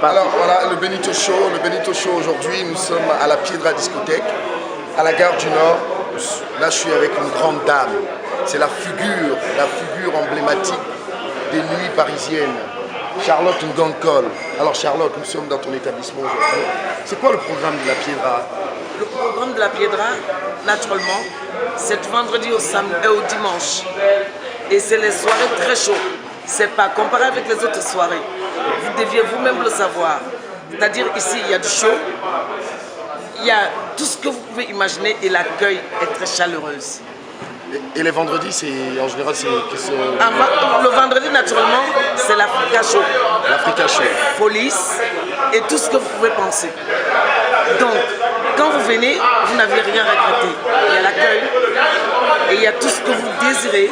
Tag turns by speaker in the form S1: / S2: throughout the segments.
S1: Alors voilà, le Benito Show aujourd'hui, nous sommes à la Piedra discothèque, à la gare du Nord. Là, je suis avec une grande dame. C'est la figure emblématique des nuits parisiennes. Charlotte Ngankol. Alors Charlotte, nous sommes dans ton établissement aujourd'hui. C'est quoi le programme de la Piedra?
S2: Le programme de la Piedra, naturellement, c'est du vendredi au samedi et au dimanche. Et c'est les soirées très chaudes. C'est pas comparé avec les autres soirées. Vous deviez vous-même le savoir. C'est-à-dire ici, il y a du chaud, il y a tout ce que vous pouvez imaginer et l'accueil est très chaleureuse.
S1: Et les vendredis, c'est en général, c'est...
S2: Le vendredi, naturellement, c'est l'Africa Show.
S1: L'Africa Show.
S2: Police et tout ce que vous pouvez penser. Donc, quand vous venez, vous n'avez rien regretté. Il y a l'accueil et il y a tout ce que vous désirez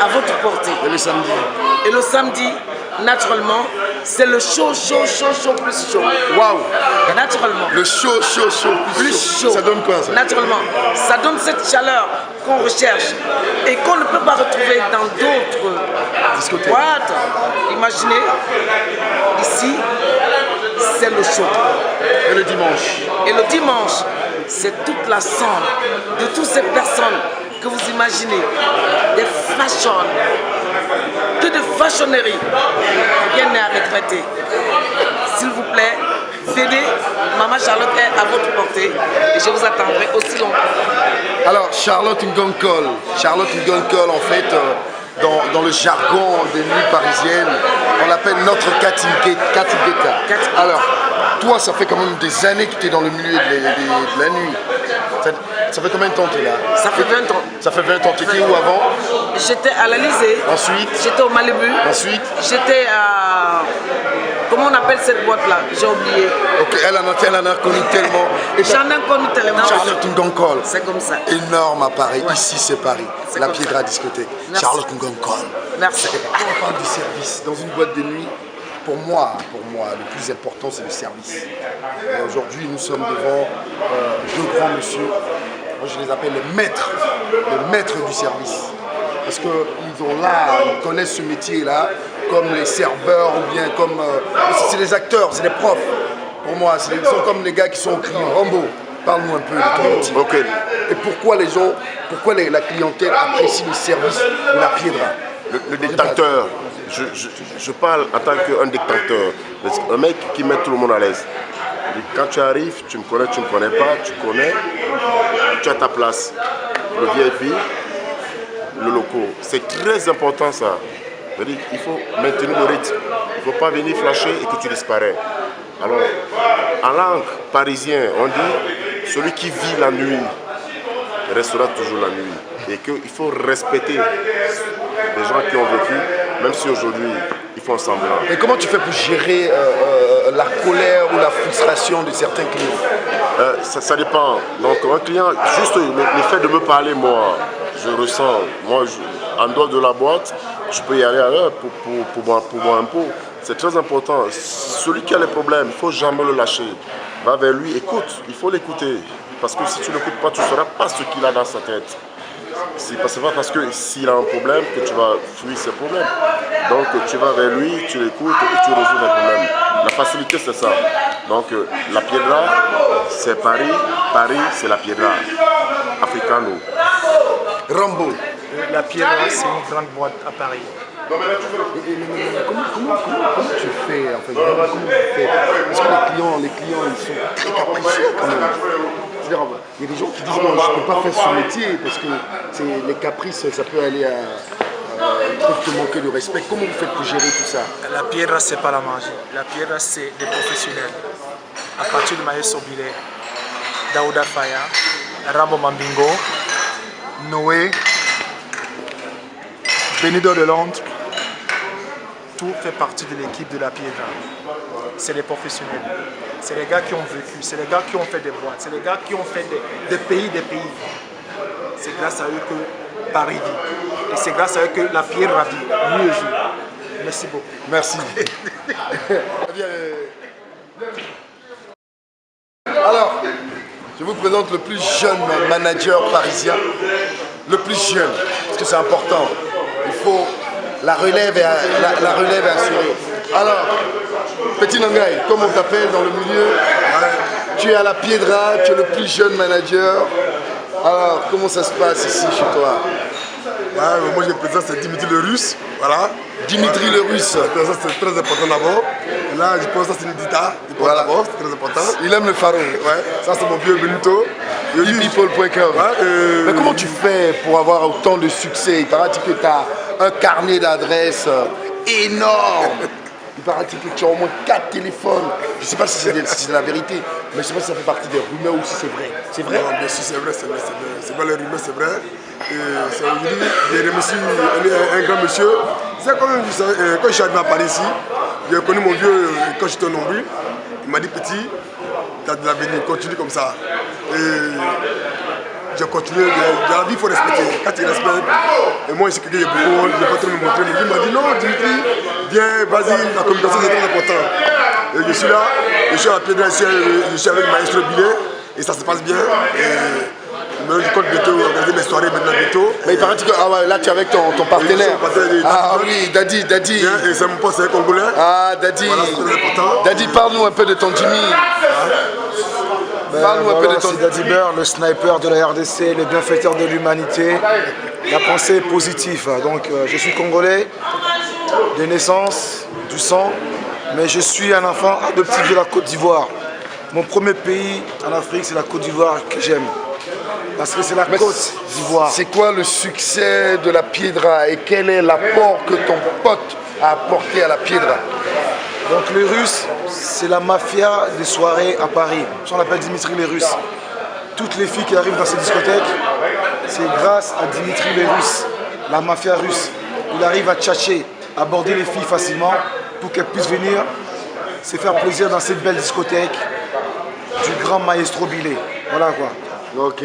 S2: à votre portée.
S1: Et le samedi?
S2: Et le samedi, naturellement, c'est le chaud plus chaud.
S1: Waouh!
S2: Naturellement.
S1: Le chaud plus chaud. Ça donne quoi ça?
S2: Naturellement. Ça donne cette chaleur qu'on recherche et qu'on ne peut pas retrouver dans d'autres
S1: discothèques.
S2: boîtes. Imaginez, ici, c'est le chaud.
S1: Et le dimanche?
S2: Et le dimanche, c'est toute la somme de toutes ces personnes que vous imaginez, des fashion, que de fashionnerie. Rien n'est à regretter. S'il vous plaît, venez, Maman Charlotte est à votre portée et je vous attendrai aussi longtemps. Alors,
S1: Charlotte Ngankol, en fait, dans le jargon des nuits parisiennes, on l'appelle notre Cathy Guetta. Alors, toi, ça fait quand même des années que tu es dans le milieu de la nuit. Ça fait combien de temps que tu es là?
S2: Ça fait 20 ans.
S1: Ça fait 20 ans. Tu étais où avant?
S2: J'étais à l'Elysée.
S1: Ensuite?
S2: J'étais au Malibu.
S1: Ensuite?
S2: J'étais à... Comment on appelle cette boîte-là? J'ai oublié.
S1: Ok, elle en a connu tellement.
S2: J'en ai connu tellement.
S1: Charlotte Ngankol.
S2: C'est comme ça.
S1: Énorme à Paris. Ouais. Ici, c'est Paris. La Piedra discothèque.
S2: Merci.
S1: Charlotte Ngankol.
S2: Merci.
S1: On parle du service. Dans une boîte de nuit, pour moi, le plus important, c'est le service. Aujourd'hui, nous sommes devant deux grands messieurs. Moi, je les appelle les maîtres du service. Parce qu'ils connaissent ce métier-là, comme les serveurs ou bien comme... c'est des acteurs, c'est des profs. Pour moi, ils sont comme les gars qui sont au cri. Rambo, parle-nous un peu de ton métier.
S3: Okay.
S1: Et pourquoi la clientèle apprécie le service de la Piedra?
S3: Le détecteur, je parle en tant qu'un détecteur, un mec qui met tout le monde à l'aise. Quand tu arrives, tu me connais pas, tu connais, tu as ta place. Le VIP, le loco, c'est très important ça. Il faut maintenir le rythme, il ne faut pas venir flasher et que tu disparais. Alors, en langue parisienne, on dit celui qui vit la nuit restera toujours la nuit. Et qu'il faut respecter les gens qui ont vécu, même si aujourd'hui ils font semblant.
S1: Et comment tu fais pour gérer la colère ou la frustration de certains clients?
S3: Ça dépend. Donc un client, juste le fait de me parler, moi, je ressens, en dehors de la boîte, je peux y aller à l'heure pour boire un pot. C'est très important. Celui qui a les problèmes, il ne faut jamais le lâcher. Va vers lui, écoute, il faut l'écouter. Parce que si tu ne l'écoutes pas, tu ne sauras pas ce qu'il a dans sa tête. C'est pas parce que s'il a un problème que tu vas fuir ses problèmes. Donc tu vas vers lui, tu l'écoutes et tu résous les problèmes. La facilité, c'est ça. Donc la Piedra, c'est Paris. Paris, c'est la Piedra. Africano.
S1: Rambo.
S4: La Piedra, c'est une grande boîte à Paris.
S1: Comment tu fais en fait? Comment tu fais? Parce que les clients ils sont très capricieux quand même. Il y a des gens qui disent non, je ne peux pas faire ce métier parce que les caprices, ça peut aller à te manquer de respect. Comment vous faites pour gérer tout ça?
S4: La Piedra, c'est pas la magie. La Piedra, c'est des professionnels. À partir de Maïs Sobile, Daouda Faya, Rambo Mambingo, Noé, Benito de Londres, tout fait partie de l'équipe de la Piedra. C'est les professionnels. C'est les gars qui ont vécu, c'est les gars qui ont fait des boîtes, c'est les gars qui ont fait des pays. C'est grâce à eux que Paris vit. Et c'est grâce à eux que la Piedra vit, mieux joue. Merci beaucoup.
S1: Merci. Alors, je vous présente le plus jeune manager parisien. Le plus jeune, parce que c'est important. Il faut... La relève est assurée. Alors, Petit Nangai, comme on t'appelle dans le milieu, tu es à la Piedra, tu es le plus jeune manager. Alors, comment ça se passe ici chez toi?
S5: Moi, j'ai le président, c'est Dimitri le Russe. Voilà.
S1: Dimitri le Russe.
S5: Le président, c'est très important d'abord. Là, je pense que c'est une dita.
S1: Voilà.
S5: D'abord, c'est très important.
S1: Il aime le pharaon.
S5: Ouais. Ça, c'est mon vieux Benito.
S1: ePeople.com. Mais comment tu fais pour avoir autant de succès? Il paraît que tu as un carnet d'adresses énorme. Il paraît que tu as au moins 4 téléphones. Je ne sais pas si c'est la vérité, mais je ne sais pas si ça fait partie des rumeurs ou si c'est vrai. C'est vrai?
S5: Non, bien sûr, c'est vrai, c'est vrai. C'est pas les rumeurs, c'est vrai. Aujourd'hui, j'ai remercié un grand monsieur. C'est quand je suis arrivé à Paris ici, j'ai connu mon vieux quand j'étais au nombril. Il m'a dit, petit, tu as de l'avenir, continue comme ça. Et j'ai continué. Dans la vie, il faut respecter. Quand tu respectes, et moi, ici, quelqu'un, je ne vais pas trop me montrer. Il m'a dit, non, Dimitri, viens, vas-y, la communication, c'est très important. Et je suis là, je suis à la Piedra, je suis avec Maestro Billet, et ça se passe bien. Je compte bientôt organiser mes soirées maintenant bientôt.
S1: Mais il paraît que là tu es avec ton partenaire. Oui, Daddy.
S5: Et c'est mon pote, c'est un Congolais.
S1: Ah, Daddy.
S5: Voilà, c'est très important.
S1: Daddy, parle-nous un peu de ton Jimmy. Parle-nous un peu de ton
S4: C'est Daddy Bear, le sniper de la RDC, le bienfaiteur de l'humanité. La pensée est positive. Donc je suis congolais de naissance, du sang, mais je suis un enfant adoptif de la Côte d'Ivoire. Mon premier pays en Afrique, c'est la Côte d'Ivoire que j'aime. Parce que c'est la Côte d'Ivoire.
S1: C'est quoi le succès de la Piedra et quel est l'apport que ton pote a apporté à la Piedra?
S4: Donc les Russes, c'est la mafia des soirées à Paris. Ça, on l'appelle Dimitri les Russes. Toutes les filles qui arrivent dans ces discothèques, c'est grâce à Dimitri les Russes, la mafia russe. Il arrive à tchatcher, à aborder les filles facilement pour qu'elles puissent venir se faire plaisir dans cette belle discothèque du grand Maestro Billet. Voilà quoi.
S1: Ok.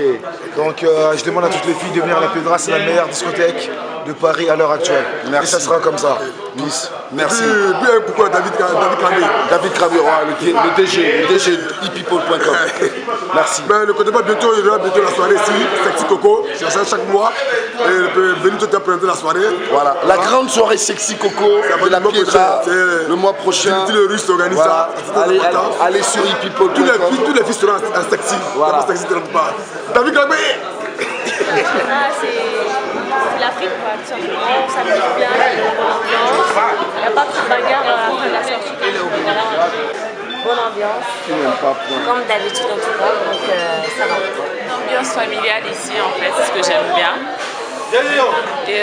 S4: Donc je demande à toutes les filles de venir à la Piedra, c'est la meilleure discothèque de Paris à l'heure actuelle.
S1: Merci.
S4: Et ça sera comme ça.
S1: Nice. Merci.
S5: Et puis pourquoi David Cramé?
S1: David Cramé, le DG ePeople.com. Merci.
S5: Ben, ne comptez pas, bientôt il y aura bientôt la soirée ici, Sexy Coco, c'est ça chaque mois. Et Benito t'a présenté la soirée.
S1: Voilà, la grande soirée Sexy Coco de la Piedra, le mois prochain.
S5: Dimitri le Russe organise ça.
S1: Allez sur ePeople.com.
S5: Tous les filles seront en sexy.
S1: Voilà.
S5: Sexy, pas. David Cramé.
S6: C'est l'Afrique, quoi, tout simplement. On s'amuse bien, il y a une bonne ambiance. Il n'y a pas de bagarre à la fin de la sortie. Voilà. Bonne ambiance. Comme d'habitude, en tout cas. Donc, ça va.
S7: Une ambiance familiale ici, en fait, c'est ce que j'aime bien. Et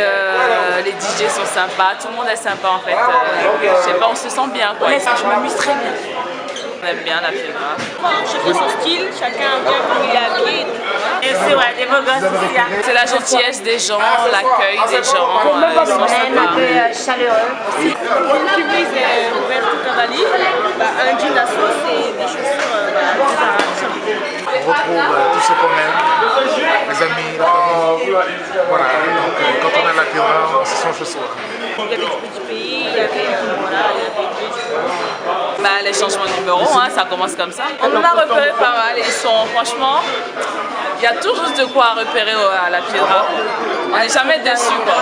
S7: les DJ sont sympas, tout le monde est sympa, en fait. Je sais pas, on se sent bien, quoi. Je m'amuse très bien. On aime bien la Piedra.
S6: Chacun son style, chacun vient comme il est habillé.
S7: Et c'est vrai, des beaux gosses aussi. C'est la gentillesse des gens, l'accueil des gens. Ils sont sympas.
S6: Chaleureux.
S8: Une chemise ouverte tout cavalier, un jean à sauce et des chaussures
S4: On retrouve tout ce qu'on aime, les amis, la famille. Voilà, donc quand on est à la Piedra, on se sent chez soi.
S8: Il y avait du petit pays, il y avait
S7: Les changements de numéro, ça commence comme ça. On en a repéré pas mal, ils sont franchement, il y a toujours de quoi repérer à la Piedra. On n'est jamais déçus, quoi.